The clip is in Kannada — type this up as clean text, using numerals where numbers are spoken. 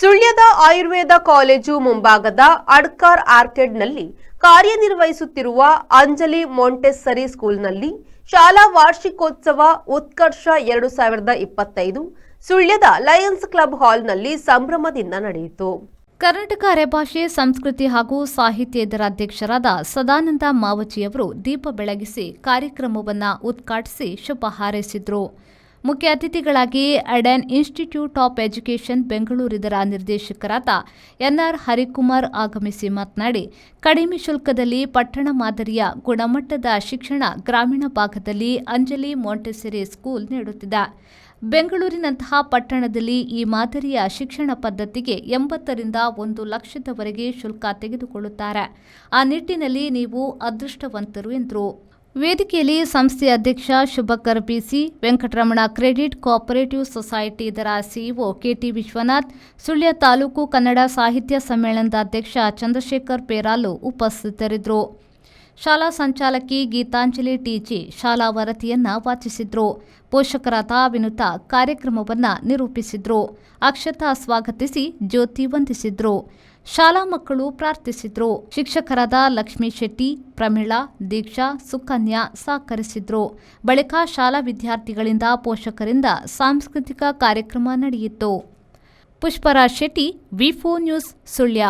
ಸುಳ್ಯದ ಆಯುರ್ವೇದ ಕಾಲೇಜು ಮುಂಭಾಗದ ಅಡ್ಕಾರ್ ಆರ್ಕಿಡ್ನಲ್ಲಿ ಕಾರ್ಯನಿರ್ವಹಿಸುತ್ತಿರುವ ಅಂಜಲಿ ಮಾಂಟೆಸರಿ ಸ್ಕೂಲ್ನಲ್ಲಿ ಶಾಲಾ ವಾರ್ಷಿಕೋತ್ಸವ ಉತ್ಕರ್ಷ 2025 ಸುಳ್ಯದ ಲಯನ್ಸ್ ಕ್ಲಬ್ ಹಾಲ್ನಲ್ಲಿ ಸಂಭ್ರಮದಿಂದ ನಡೆಯಿತು. ಕರ್ನಾಟಕ ಅರೆಭಾಷೆ ಸಂಸ್ಕೃತಿ ಹಾಗೂ ಸಾಹಿತ್ಯದ ಅಧ್ಯಕ್ಷರಾದ ಸದಾನಂದ ಮಾವಜಿಯವರು ದೀಪ ಬೆಳಗಿಸಿ ಕಾರ್ಯಕ್ರಮವನ್ನು ಉದ್ಘಾಟಿಸಿ ಶುಭ ಹಾರೈಸಿದರು. ಮುಖ್ಯ ಅತಿಥಿಗಳಾಗಿ ಅಡನ್ ಇನ್ಸ್ಟಿಟ್ಯೂಟ್ ಆಫ್ ಎಜುಕೇಷನ್ ಬೆಂಗಳೂರಿದರ ನಿರ್ದೇಶಕರಾದ ಎನ್ಆರ್ ಹರಿಕುಮಾರ್ ಆಗಮಿಸಿ ಮಾತನಾಡಿ, ಕಡಿಮೆ ಶುಲ್ಕದಲ್ಲಿ ಪಟ್ಟಣ ಮಾದರಿಯ ಗುಣಮಟ್ಟದ ಶಿಕ್ಷಣ ಗ್ರಾಮೀಣ ಭಾಗದಲ್ಲಿ ಅಂಜಲಿ ಮಾಂಟೆಸರಿ ಸ್ಕೂಲ್ ನೀಡುತ್ತಿದೆ. ಬೆಂಗಳೂರಿನಂತಹ ಪಟ್ಟಣದಲ್ಲಿ ಈ ಮಾದರಿಯ ಶಿಕ್ಷಣ ಪದ್ಧತಿಗೆ 80ರಿಂದ 1 ಲಕ್ಷದವರೆಗೆ ಶುಲ್ಕ ತೆಗೆದುಕೊಳ್ಳುತ್ತಾರೆ. ಆ ನಿಟ್ಟಿನಲ್ಲಿ ನೀವು ಅದೃಷ್ಟವಂತರು ಎಂದರು. ವೇದಿಕೆಯಲ್ಲಿ ಸಂಸ್ಥೆಯ ಅಧ್ಯಕ್ಷ ಶುಭಕರ್ ಬಿಸಿ, ವೆಂಕಟರಮಣ ಕ್ರೆಡಿಟ್ ಕೋಆಪರೇಟಿವ್ ಸೊಸೈಟಿ ಇದರ ಸಿಇಒ ಕೆಟಿ ವಿಶ್ವನಾಥ್, ಸುಳ್ಯ ತಾಲೂಕು ಕನ್ನಡ ಸಾಹಿತ್ಯ ಸಮ್ಮೇಳನದ ಅಧ್ಯಕ್ಷ ಚಂದ್ರಶೇಖರ್ ಪೇರಾಲು ಉಪಸ್ಥಿತರಿದ್ದರು. ಶಾಲಾ ಸಂಚಾಲಕಿ ಗೀತಾಂಜಲಿ ಟಿಜಿ ಶಾಲಾ ವರದಿಯನ್ನ ವಾಚಿಸಿದ್ರು. ಪೋಷಕರಾದ ವಿನುತಾ ಕಾರ್ಯಕ್ರಮವನ್ನು ನಿರೂಪಿಸಿದ್ರು. ಅಕ್ಷತಾ ಸ್ವಾಗತಿಸಿ ಜ್ಯೋತಿ ವಂದಿಸಿದ್ರು. ಶಾಲಾ ಮಕ್ಕಳು ಪ್ರಾರ್ಥಿಸಿದ್ರು. ಶಿಕ್ಷಕರಾದ ಲಕ್ಷ್ಮೀ ಶೆಟ್ಟಿ, ಪ್ರಮೀಳಾ, ದೀಕ್ಷಾ, ಸುಕನ್ಯಾ ಸಹಕರಿಸಿದ್ರು. ಬಳಿಕ ಶಾಲಾ ವಿದ್ಯಾರ್ಥಿಗಳಿಂದ ಪೋಷಕರಿಂದ ಸಾಂಸ್ಕೃತಿಕ ಕಾರ್ಯಕ್ರಮ ನಡೆಯಿತು. ಪುಷ್ಪರಾಜ್ ಶೆಟ್ಟಿ, ವಿ4 ನ್ಯೂಸ್, ಸುಳ್ಯ.